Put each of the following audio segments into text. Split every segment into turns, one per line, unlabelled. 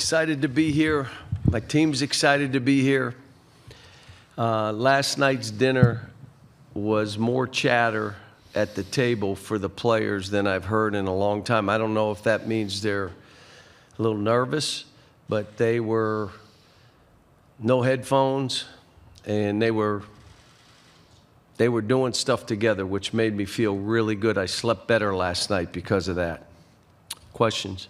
excited to be here. My team's excited to be here. Last night's dinner was more chatter at the table for the players than I've heard in a long time. I don't know if that means they're a little nervous, but they were no headphones, and they were doing stuff together, which made me feel really good. I slept better last night because of that. Questions?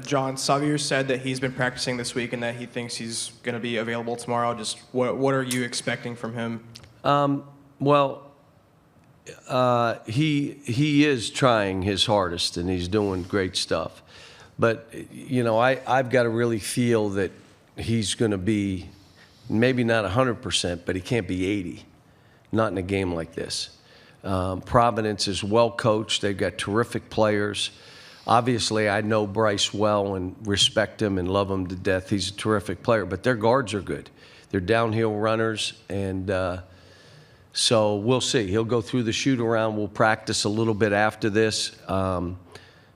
John, Xavier said that he's been practicing this week and that he thinks he's going to be available tomorrow. Just what are you expecting from him?
He is trying his hardest, and he's doing great stuff. But, you know, I've got to really feel that he's going to be maybe not 100%, but he can't be 80, not in a game like this. Providence is well coached. They've got terrific players. Obviously, I know Bryce well and respect him and love him to death. He's a terrific player, but their guards are good. They're downhill runners, and so we'll see. He'll go through the shoot-around. We'll practice a little bit after this, and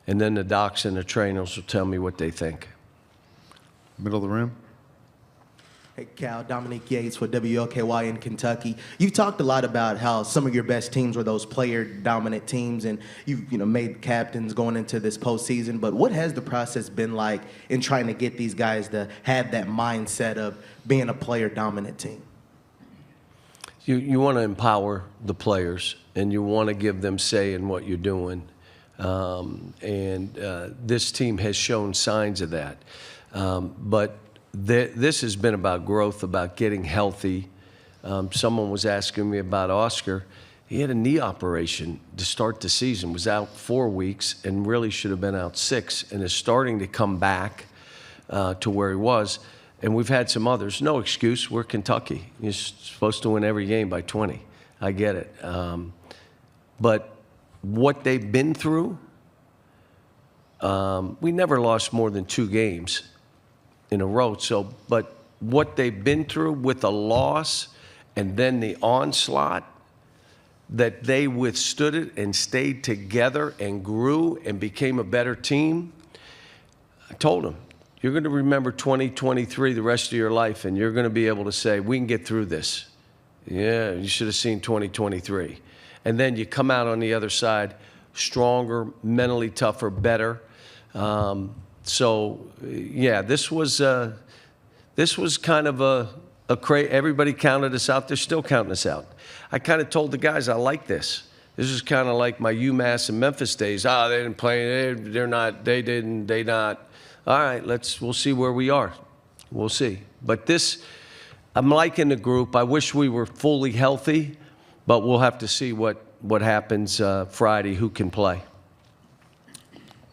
then the docs and the trainers will tell me what they think.
Middle of the room.
Hey, Cal, Dominic Yates with WLKY in Kentucky. You've talked a lot about how some of your best teams were those player-dominant teams, and you've made captains going into this postseason. But what has the process been like in trying to get these guys to have that mindset of being a player-dominant team?
You want to empower the players, and you want to give them say in what you're doing. This team has shown signs of that. But this has been about growth, about getting healthy. Someone was asking me about Oscar. He had a knee operation to start the season, was out 4 weeks, and really should have been out 6, and is starting to come back to where he was. And we've had some others. No excuse. We're Kentucky. You're supposed to win every game by 20. I get it. But what they've been through, we never lost more than 2 games in a row. So, but what they've been through with a loss and then the onslaught, that they withstood it and stayed together and grew and became a better team. I told them, you're going to remember 2023 the rest of your life, and you're going to be able to say, we can get through this. Yeah, you should have seen 2023. And then you come out on the other side stronger, mentally tougher, better. So, yeah, this was kind of a crazy. Everybody counted us out. They're still counting us out. I kind of told the guys I like this. This is kind of like my UMass and Memphis days. They didn't play. They're not. They didn't. They not. All right, we'll see where we are. We'll see. But this, I'm liking the group. I wish we were fully healthy, but we'll have to see what happens Friday. Who can play?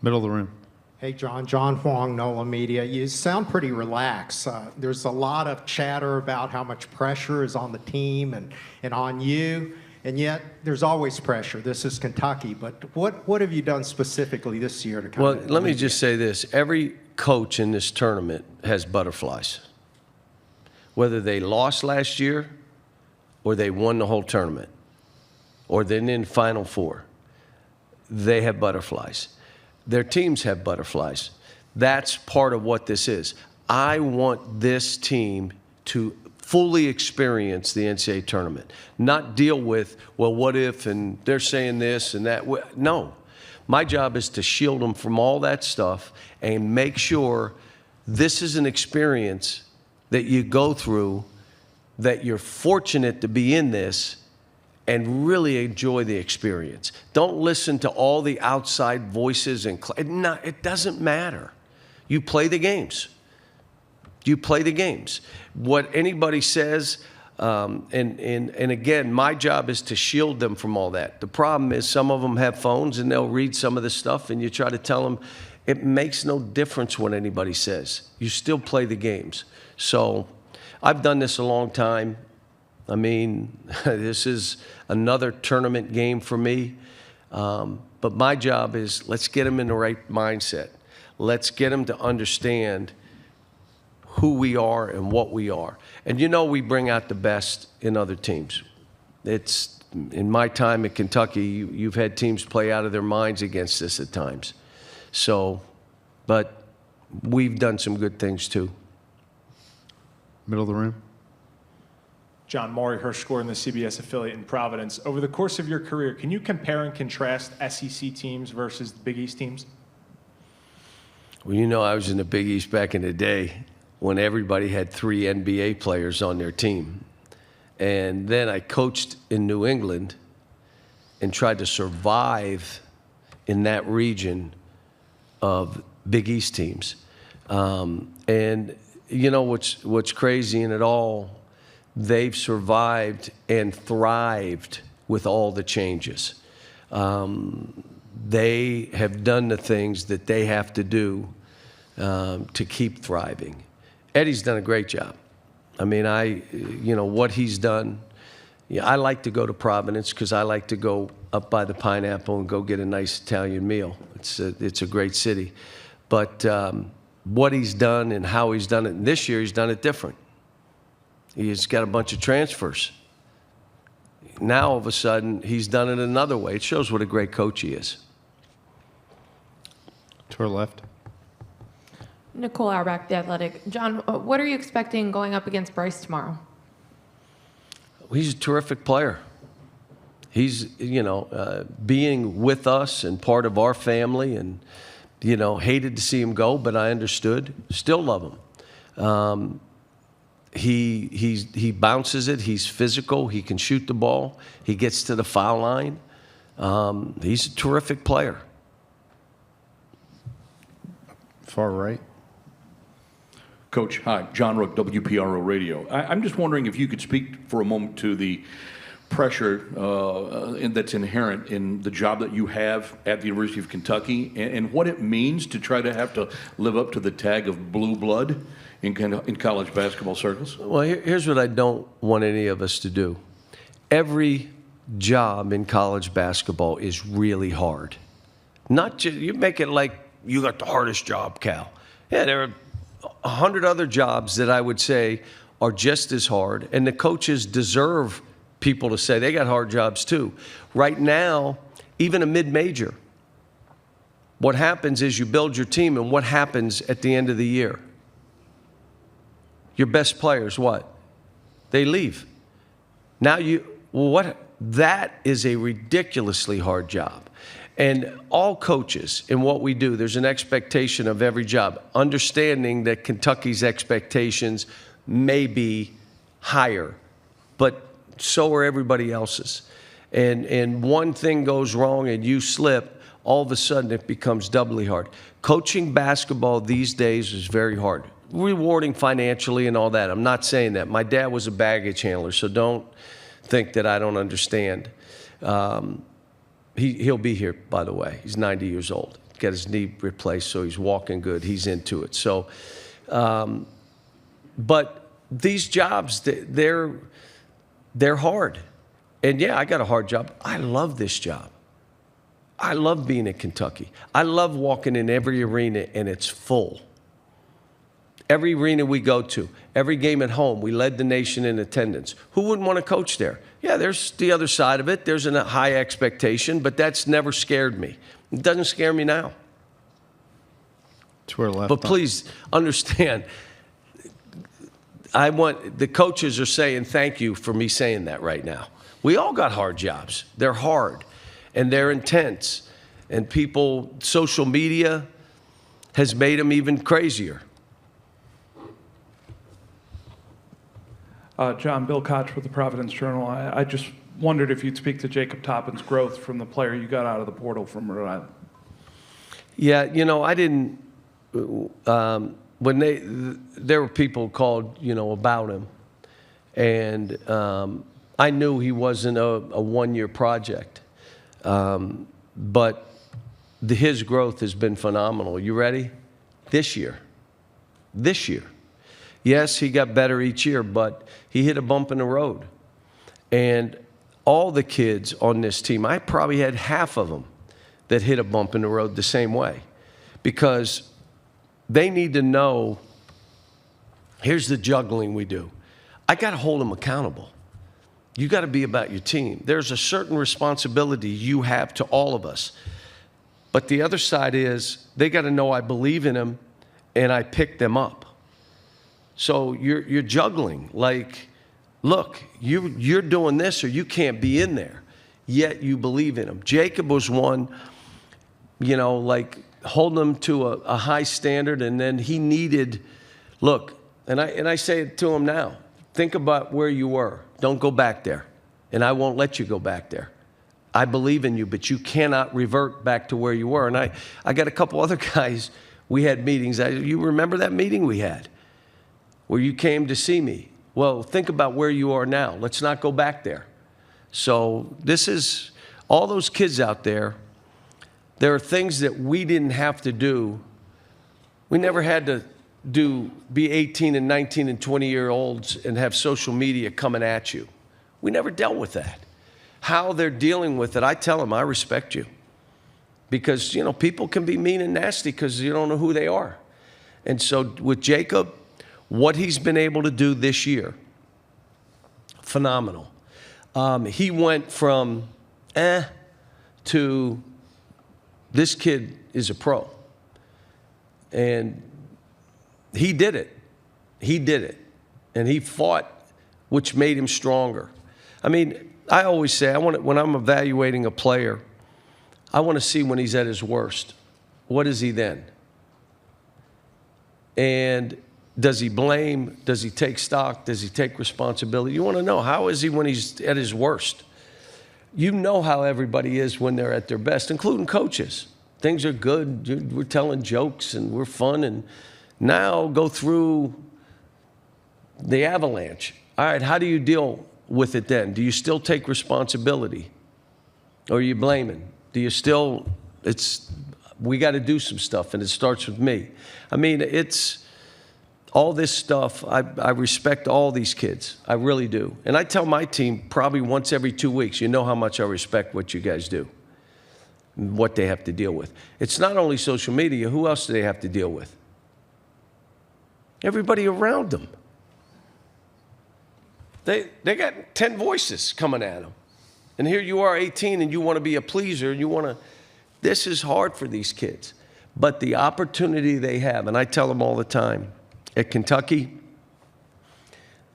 Middle of the room.
Hey, John Huang, NOLA Media. You sound pretty relaxed. There's a lot of chatter about how much pressure is on the team and on you, and yet there's always pressure. This is Kentucky, but what have you done specifically this year to kind of...
Well, let me just say this. Every coach in this tournament has butterflies. Whether they lost last year or they won the whole tournament or they're in Final Four, they have butterflies. Their teams have butterflies. That's part of what this is. I want this team to fully experience the NCAA tournament, not deal with, well, what if, and they're saying this and that. No. My job is to shield them from all that stuff and make sure this is an experience that you go through, that you're fortunate to be in this, and really enjoy the experience. Don't listen to all the outside voices. It doesn't matter. You play the games. You play the games. What anybody says, and again, my job is to shield them from all that. The problem is some of them have phones and they'll read some of the stuff, and you try to tell them it makes no difference what anybody says. You still play the games. So I've done this a long time. I mean, this is another tournament game for me. But my job is let's get them in the right mindset. Let's get them to understand who we are and what we are. And we bring out the best in other teams. It's in my time at Kentucky, you've had teams play out of their minds against us at times. So, but we've done some good things too.
Middle of the room.
John, Maury Hirsch scored in the CBS affiliate in Providence. Over the course of your career, can you compare and contrast SEC teams versus the Big East teams?
Well, you know, I was in the Big East back in the day when everybody had 3 NBA players on their team. And then I coached in New England and tried to survive in that region of Big East teams. And you know what's crazy in it all, they've survived and thrived with all the changes. They have done the things that they have to do to keep thriving. Eddie's done a great job. I mean, you know, what he's done. Yeah, I like to go to Providence because I like to go up by the Pineapple and go get a nice Italian meal. It's a great city. But what he's done and how he's done it, and this year he's done it different. He's got a bunch of transfers. Now, all of a sudden, he's done it another way. It shows what a great coach he is.
To our left.
Nicole Auerbach, The Athletic. John, what are you expecting going up against Bryce tomorrow?
He's a terrific player. He's, you know, being with us and part of our family, and, you know, hated to see him go, but I understood. Still love him. He bounces it. He's physical. He can shoot the ball. He gets to the foul line. He's a terrific player.
Far right.
Coach, hi. John Rook, WPRO Radio. I'm just wondering if you could speak for a moment to the pressure that's inherent in the job that you have at the University of Kentucky, and what it means to try to have to live up to the tag of blue blood in college basketball circles.
Well, here's what I don't want any of us to do. Every job in college basketball is really hard. Not just, you make it like you got the hardest job, Cal. Yeah, there are 100 other jobs that I would say are just as hard, and the coaches deserve people to say they got hard jobs too. Right now, even a mid-major, what happens is you build your team, and what happens at the end of the year? Your best players, what? They leave. Now that is a ridiculously hard job. And all coaches in what we do, there's an expectation of every job, understanding that Kentucky's expectations may be higher, but so are everybody else's. And one thing goes wrong and you slip, all of a sudden it becomes doubly hard. Coaching basketball these days is very hard. Rewarding financially and all that. I'm not saying that. My dad was a baggage handler, so don't think that I don't understand. He'll be here, by the way. He's 90 years old. Got his knee replaced, so he's walking good. He's into it. So, but these jobs, they're hard. And yeah, I got a hard job. I love this job. I love being at Kentucky. I love walking in every arena and it's full. Every arena we go to, every game at home, we led the nation in attendance. Who wouldn't want to coach there? Yeah, there's the other side of it. There's a high expectation, but that's never scared me. It doesn't scare me now.
To our left.
But please understand, the coaches are saying thank you for me saying that right now. We all got hard jobs. They're hard, and they're intense. And people, social media has made them even crazier.
John, Bill Koch with the Providence Journal. I just wondered if you'd speak to Jacob Toppin's growth from the player you got out of the portal from Rhode Island.
Yeah, you know, I didn't. When there were people called, you know, about him, and I knew he wasn't a one-year project, but his growth has been phenomenal. You ready? This year. Yes, he got better each year, but he hit a bump in the road. And all the kids on this team, I probably had half of them that hit a bump in the road the same way, because they need to know, here's the juggling we do. I got to hold them accountable. You got to be about your team. There's a certain responsibility you have to all of us. But the other side is they got to know I believe in them and I pick them up. So you're juggling. Like, look, you're doing this or you can't be in there, yet you believe in them. Jacob was one, like holding them to a high standard, and then he needed, look, and I say it to him now, think about where you were. Don't go back there, and I won't let you go back there. I believe in you, but you cannot revert back to where you were. And I got a couple other guys, we had meetings. You remember that meeting we had where you came to see me? Well, think about where you are now. Let's not go back there. So this is, all those kids out there, there are things that we didn't have to do. We never had to be 18 and 19 and 20-year-olds and have social media coming at you. We never dealt with that. How they're dealing with it, I tell them, I respect you. Because, people can be mean and nasty because you don't know who they are. And so with Jacob, what he's been able to do this year, phenomenal. He went from to this kid is a pro. And he did it. He did it. And he fought, which made him stronger. I mean, I always say, when I'm evaluating a player, I want to see when he's at his worst. What is he then? And does he blame? Does he take stock? Does he take responsibility? You want to know, how is he when he's at his worst? You know how everybody is when they're at their best, including coaches. Things are good. We're telling jokes and we're fun. And now go through the avalanche. All right, how do you deal with it then? Do you still take responsibility? Or are you blaming? Do you still, we got to do some stuff, and it starts with me. I mean, it's all this stuff. I respect all these kids. I really do. And I tell my team probably once every 2 weeks, you know how much I respect what you guys do, and what they have to deal with. It's not only social media. Who else do they have to deal with? Everybody around them. They got 10 voices coming at them. And here you are, 18, and you want to be a pleaser. This is hard for these kids. But the opportunity they have, and I tell them all the time, at Kentucky,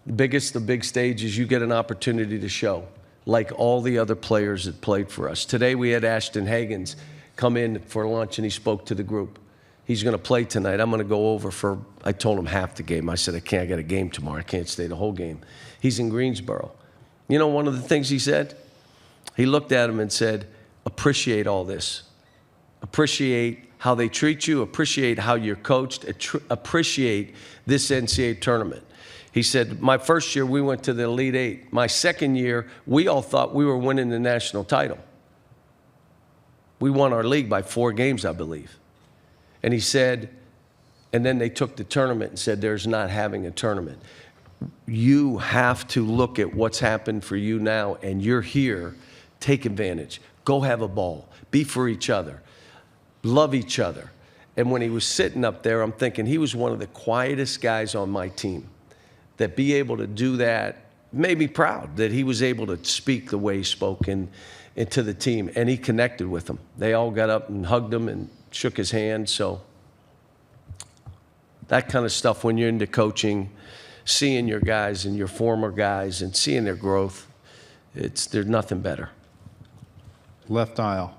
the big stage is you get an opportunity to show, like all the other players that played for us. Today we had Ashton Hagans come in for lunch, and he spoke to the group. He's going to play tonight. I'm going to go over I told him half the game. I said, I got a game tomorrow. I can't stay the whole game. He's in Greensboro. You know one of the things he said? He looked at him and said, appreciate all this. Appreciate how they treat you. Appreciate how you're coached. Appreciate this NCAA tournament. He said, my first year, we went to the Elite Eight. My second year, we all thought we were winning the national title. We won our league by 4 games, I believe. And he said, and then they took the tournament and said, there's not having a tournament. You have to look at what's happened for you now, and you're here. Take advantage. Go have a ball. Be for each other. Love each other. And when he was sitting up there, I'm thinking he was one of the quietest guys on my team. That be able to do that made me proud that he was able to speak the way he spoke into the team. And he connected with them. They all got up and hugged him and shook his hand. So that kind of stuff when you're into coaching, seeing your guys and your former guys and seeing their growth, there's nothing better.
Left aisle.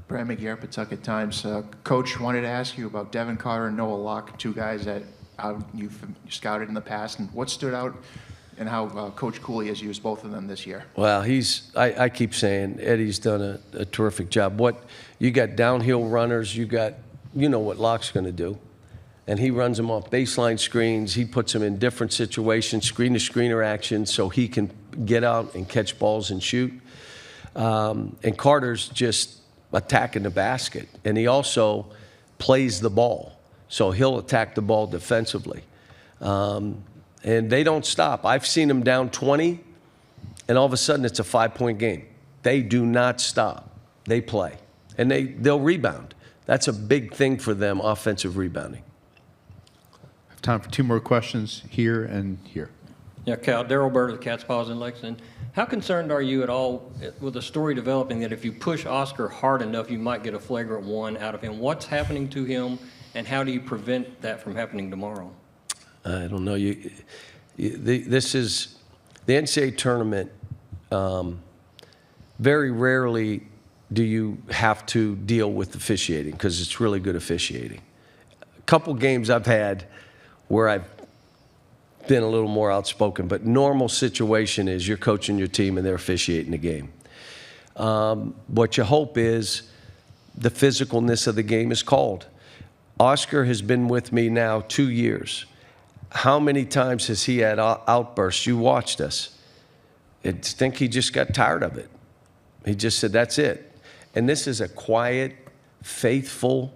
Brad McGarrett, Pawtucket Times. Coach, wanted to ask you about Devin Carter and Noah Locke, 2 guys that you've scouted in the past, and what stood out and how Coach Cooley has used both of them this year.
Well, I keep saying Eddie's done a terrific job. You got downhill runners, you know what Locke's going to do. And he runs them off baseline screens. He puts them in different situations, screen-to-screener action, so he can get out and catch balls and shoot. And Carter's just attacking the basket. And he also plays the ball. So he'll attack the ball defensively. And they don't stop. I've seen them down 20, and all of a sudden it's a 5-point game. They do not stop. They play. And they'll rebound. That's a big thing for them, offensive rebounding.
I have time for 2 more questions here and here.
Yeah, Cal, Darryl Bird of the Cat's Paws in Lexington. How concerned are you at all with the story developing that if you push Oscar hard enough, you might get a flagrant one out of him? What's happening to him, and how do you prevent that from happening tomorrow?
I don't know. This is the NCAA tournament. Very rarely do you have to deal with officiating because it's really good officiating. A couple games I've had where I've been a little more outspoken, but normal situation is you're coaching your team and they're officiating the game. What you hope is the physicalness of the game is called. Oscar has been with me now 2 years. How many times has he had outbursts? You watched us. I think he just got tired of it. He just said, that's it. And this is a quiet, faithful,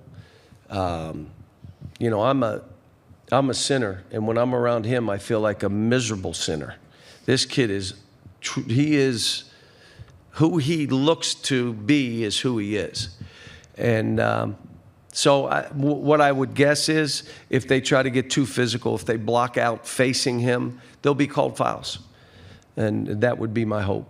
you know, I'm a sinner, and when I'm around him, I feel like a miserable sinner. This kid he is who he looks to be is who he is. And what I would guess is if they try to get too physical, if they block out facing him, they'll be called fouls. And that would be my hope.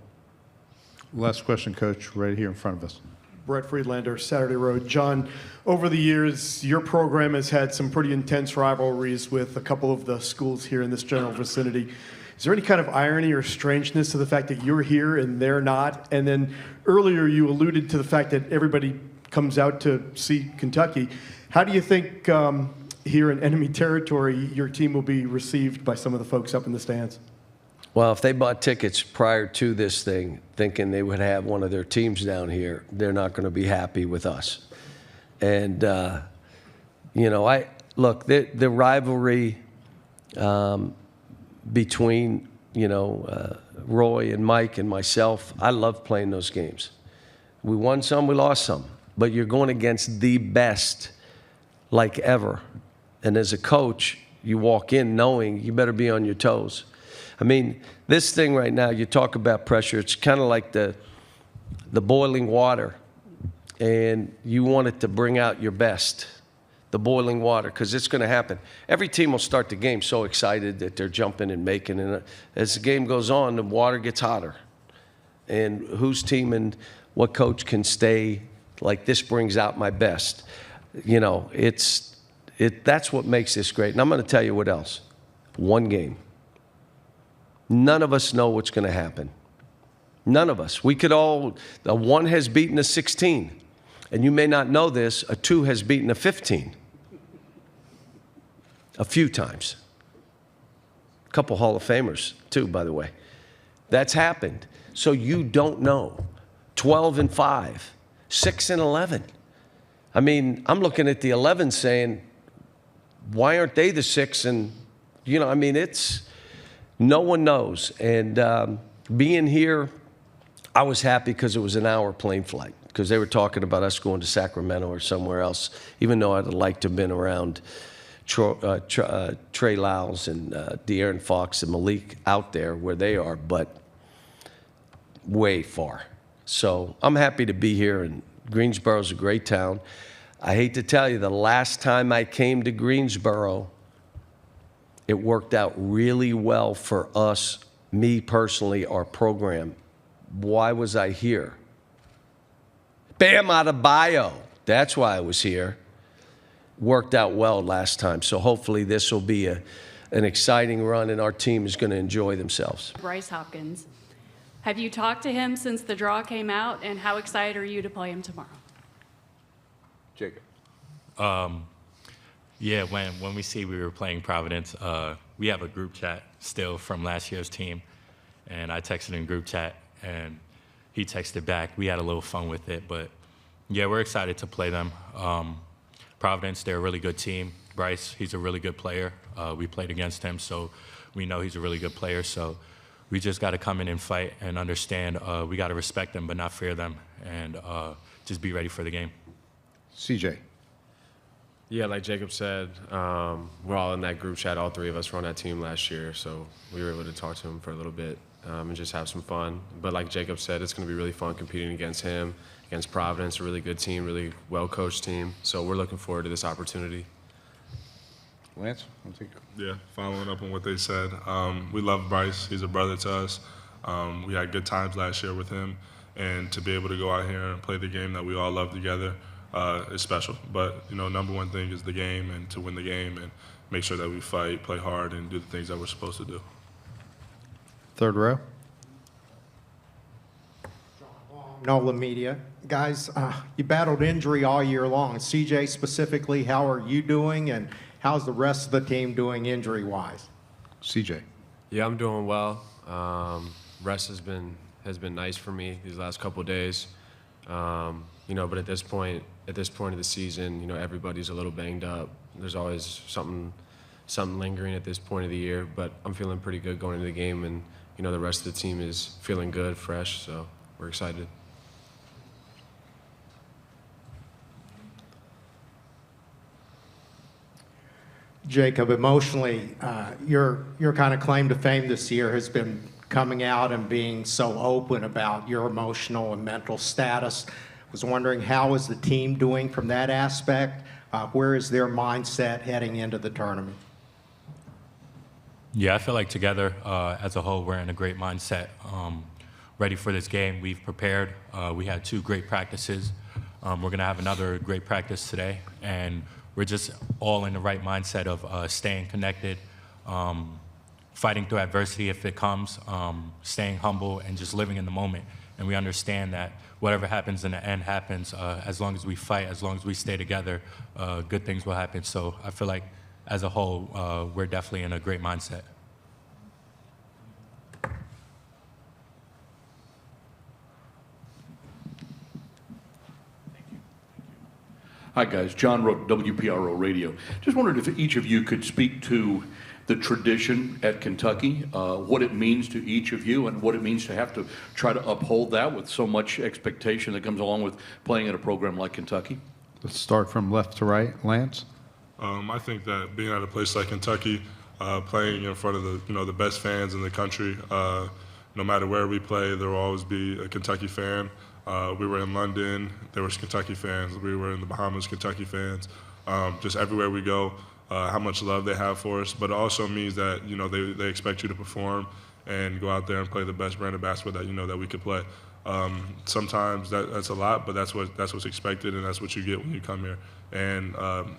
Last question, Coach, right here in front of us.
Brett Friedlander, Saturday Road. John, over the years, your program has had some pretty intense rivalries with a couple of the schools here in this general vicinity. Is there any kind of irony or strangeness to the fact that you're here and they're not? And then earlier you alluded to the fact that everybody comes out to see Kentucky. How do you think here in enemy territory your team will be received by some of the folks up in the stands?
Well, if they bought tickets prior to this thing thinking they would have one of their teams down here, they're not going to be happy with us. And, you know, look, the rivalry between, you know, Roy and Mike and myself, I love playing those games. We won some, we lost some. But you're going against the best like ever. And as a coach, you walk in knowing you better be on your toes. I mean, this thing right now, you talk about pressure, it's kind of like the boiling water, and you want it to bring out your best, the boiling water, because it's going to happen. Every team will start the game so excited that they're jumping and making, and as the game goes on, the water gets hotter. And whose team and what coach can stay like this brings out my best? You know, that's what makes this great. And I'm going to tell you what else. One game. None of us know what's going to happen. None of us. We could all, a 1 has beaten a 16. And you may not know this, a 2 has beaten a 15. A few times. A couple Hall of Famers, too, by the way. That's happened. So you don't know. 12-5, 6-11. I mean, I'm looking at the 11 saying, why aren't they the 6? And, you know, I mean, no one knows. And being here, I was happy because it was an hour plane flight, because they were talking about us going to Sacramento or somewhere else, even though I'd like to have been around Trey Lyles and De'Aaron Fox and Malik out there where they are, but way far. So I'm happy to be here, and Greensboro's a great town. I hate to tell you, the last time I came to Greensboro, it worked out really well for us, me personally, our program. Why was I here? Bam Adebayo. That's why I was here. Worked out well last time. So hopefully this will be an exciting run, and our team is going to enjoy themselves.
Bryce Hopkins. Have you talked to him since the draw came out, and how excited are you to play him tomorrow?
Jacob.
Yeah, when we see we were playing Providence, we have a group chat still from last year's team, and I texted in group chat, and he texted back. We had a little fun with it, but yeah, we're excited to play them. Providence, they're a really good team. Bryce, he's a really good player. We played against him, so we know he's a really good player. So we just got to come in and fight and understand we got to respect them but not fear them, and just be ready for the game.
CJ.
Yeah, like Jacob said, we're all in that group chat. All three of us were on that team last year, so we were able to talk to him for a little bit and just have some fun. But like Jacob said, it's going to be really fun competing against him, against Providence, a really good team, really well-coached team. So we're looking forward to this opportunity.
Lance, I'll take
Yeah, following up on what they said, we love Bryce. He's a brother to us. We had good times last year with him, and to be able to go out here and play the game that we all love together is special. But number one thing is the game, and to win the game, and make sure that we fight, play hard, and do the things that we're supposed to do.
third row.
NOLA Media. Guys, you battled injury all year long. CJ specifically, how are you doing, and how's the rest of the team doing injury-wise?
CJ.
Yeah, I'm doing well. Rest has been nice for me these last couple of days. But at this point of the season, everybody's a little banged up. There's always something lingering at this point of the year, but I'm feeling pretty good going into the game, and the rest of the team is feeling good, fresh, so we're excited.
Jacob, emotionally, your kind of claim to fame this year has been coming out and being so open about your emotional and mental status. I was wondering, how is the team doing from that aspect? Where is their mindset heading into the tournament?
Yeah, I feel like together as a whole, we're in a great mindset, ready for this game. We've prepared. We had 2 great practices. We're going to have another great practice today, and we're just all in the right mindset of staying connected, fighting through adversity if it comes, staying humble, and just living in the moment. And we understand that whatever happens in the end happens. As long as we fight, as long as we stay together, good things will happen. So I feel like as a whole, we're definitely in a great mindset.
Hi, guys. John Rook, WPRO Radio. Just wondered if each of you could speak to the tradition at Kentucky, what it means to each of you, and what it means to have to try to uphold that with so much expectation that comes along with playing at a program like Kentucky.
Let's start from left to right. Lance?
I think that being at a place like Kentucky, playing in front of the best fans in the country, no matter where we play, there will always be a Kentucky fan. We were in London, there was Kentucky fans. We were in the Bahamas, Kentucky fans. Just everywhere we go, how much love they have for us. But it also means that they expect you to perform and go out there and play the best brand of basketball that that we could play. Sometimes that's a lot, but that's what's expected, and that's what you get when you come here. And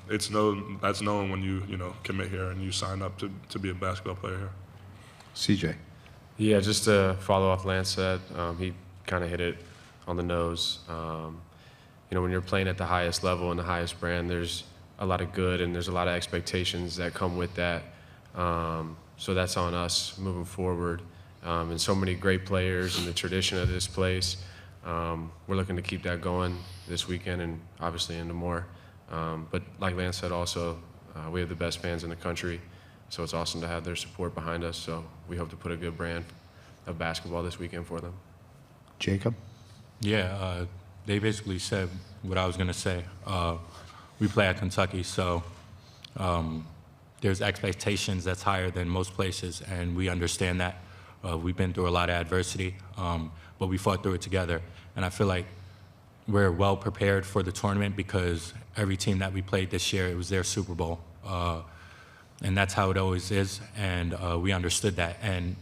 that's known when you commit here and you sign up to be a basketball player here.
CJ.
Yeah, just to follow off Lance said, he kind of hit it on the nose. When you're playing at the highest level and the highest brand, there's a lot of good and there's a lot of expectations that come with that. So that's on us moving forward. And so many great players and the tradition of this place. We're looking to keep that going this weekend and obviously into more. But like Lance said also, we have the best fans in the country, so it's awesome to have their support behind us. So we hope to put a good brand of basketball this weekend for them.
Jacob?
Yeah, they basically said what I was going to say. We play at Kentucky, so there's expectations that's higher than most places, and we understand that. We've been through a lot of adversity, but we fought through it together. And I feel like we're well prepared for the tournament because every team that we played this year, it was their Super Bowl. And that's how it always is, and we understood that. And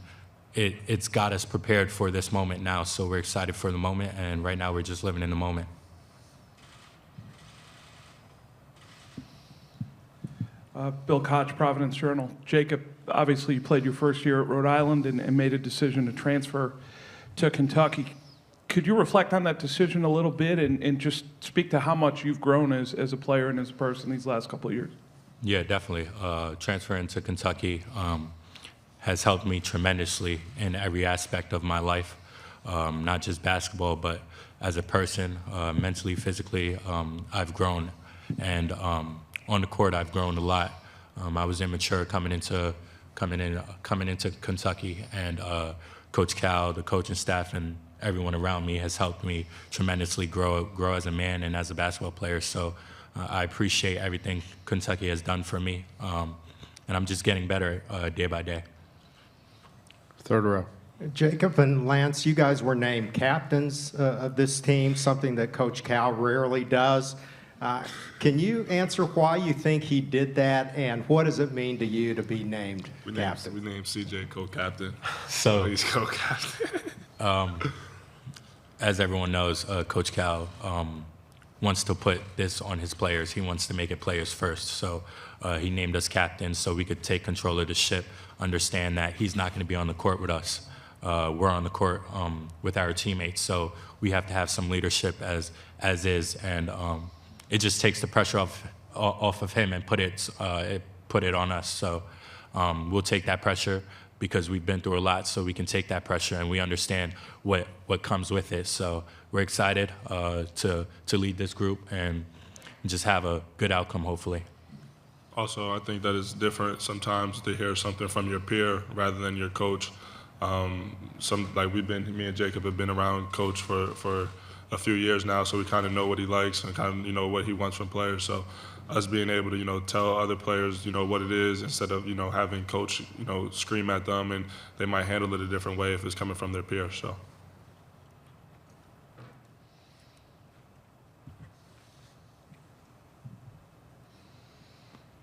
it's got us prepared for this moment now, so we're excited for the moment, and right now we're just living in the moment.
Bill Koch, Providence Journal. Jacob, obviously you played your first year at Rhode Island and made a decision to transfer to Kentucky. Could you reflect on that decision a little bit and just speak to how much you've grown as a player and as a person these last couple of years?
Yeah, definitely. Transferring to Kentucky has helped me tremendously in every aspect of my life, not just basketball, but as a person, mentally, physically. I've grown, and on the court, I've grown a lot. I was immature coming into Kentucky, and Coach Cal, the coaching staff, and everyone around me has helped me tremendously grow as a man and as a basketball player. So I appreciate everything Kentucky has done for me, and I'm just getting better day by day.
Third row.
Jacob and Lance, you guys were named captains of this team, something that Coach Cal rarely does. Can you answer why you think he did that, and what does it mean to you to be named captain?
We named CJ co-captain.
So
he's co-captain.
As everyone knows, Coach Cal wants to put this on his players. He wants to make it players first. So he named us captains so we could take control of the ship, understand that he's not going to be on the court with us. We're on the court with our teammates. So we have to have some leadership as is. And it just takes the pressure off of him and put it on us. So we'll take that pressure because we've been through a lot, so we can take that pressure and we understand what comes with it. So we're excited to lead this group and just have a good outcome, hopefully.
Also, I think that it's different sometimes to hear something from your peer rather than your coach. Me and Jacob have been around Coach for a few years now, so we kind of know what he likes and kind of what he wants from players. So us being able to tell other players what it is instead of having Coach scream at them, and they might handle it a different way if it's coming from their peers. So.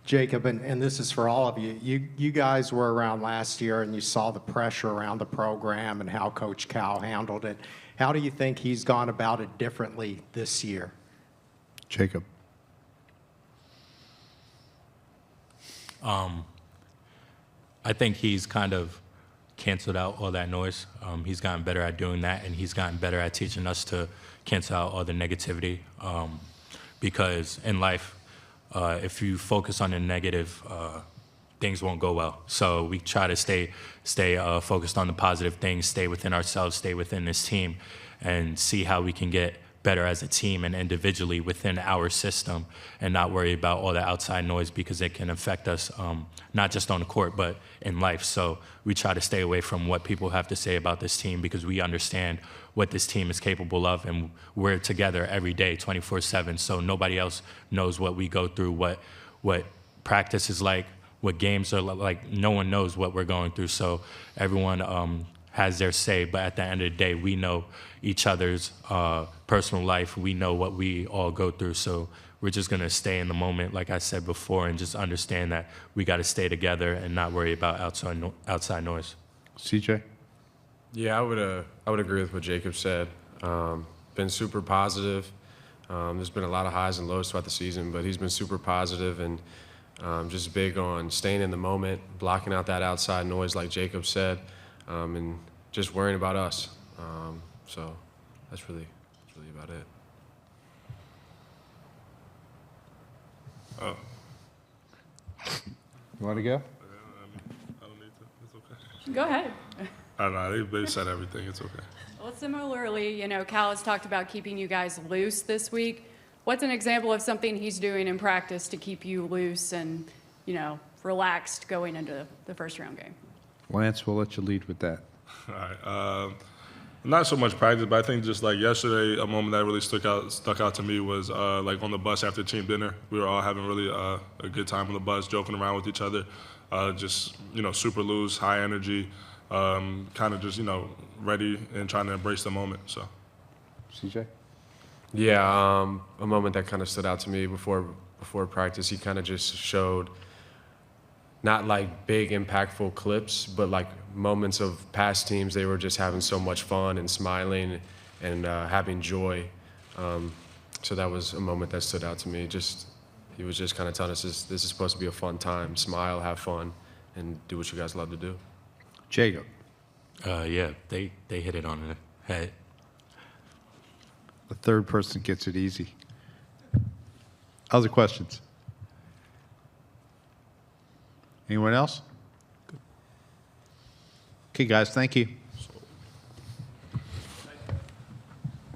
Jacob, and this is for all of you. You guys were around last year and you saw the pressure around the program and how Coach Cal handled it. How do you think he's gone about it differently this year?
Jacob.
I think he's kind of canceled out all that noise. He's gotten better at doing that, and he's gotten better at teaching us to cancel out all the negativity. Because in life, if you focus on the negative, things won't go well. So we try to stay focused on the positive things, stay within ourselves, stay within this team, and see how we can get better as a team and individually within our system, and not worry about all the outside noise because it can affect us, not just on the court, but in life. So we try to stay away from what people have to say about this team because we understand what this team is capable of, and we're together every day, 24/7. So nobody else knows what we go through, what practice is like, what games are like. No one knows what we're going through. So everyone has their say, but at the end of the day, we know each other's personal life. We know what we all go through. So we're just gonna stay in the moment, like I said before, and just understand that we got to stay together and not worry about outside noise.
CJ?
Yeah, I would agree with what Jacob said. Been super positive. There's been a lot of highs and lows throughout the season, but he's been super positive and just big on staying in the moment, blocking out that outside noise, like Jacob said, and just worrying about us. So that's really about it.
You want to go?
I don't need to. It's okay.
Go ahead.
I don't know. They said everything. It's okay.
Well, similarly, Cal has talked about keeping you guys loose this week. What's an example of something he's doing in practice to keep you loose and, relaxed going into the first round game?
Lance, we'll let you lead with that.
All right. Not so much practice, but I think just like yesterday, a moment that really stuck out to me was like on the bus after team dinner. We were all having really a good time on the bus, joking around with each other, just super loose, high energy, kind of just ready and trying to embrace the moment. So,
CJ?
Yeah, a moment that kind of stood out to me before practice. He kind of just showed not like big impactful clips, but like moments of past teams. They were just having so much fun and smiling and having joy. So that was a moment that stood out to me. He was just kind of telling us this is supposed to be a fun time. Smile, have fun, and do what you guys love to do.
Jacob?
Yeah, they hit it on the head.
The third person gets it easy. Other questions? Anyone else? Okay, guys, thank you.